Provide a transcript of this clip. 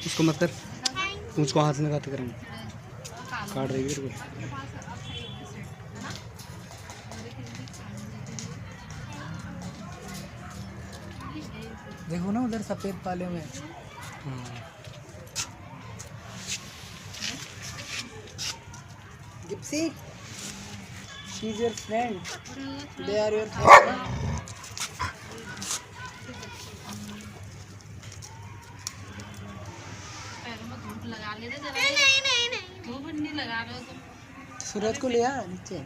उसको मत कर, मुझको हाथ में लगाते करेंगे, काट रही है तेरे को। देखो ना उधर सफेद पाले में। Gypsy, she is your friend, they are your friend. लगा लेते, नहीं नहीं नहीं, धूप नहीं लगा रहे हो तुम। सूरज को ले आ नीचे।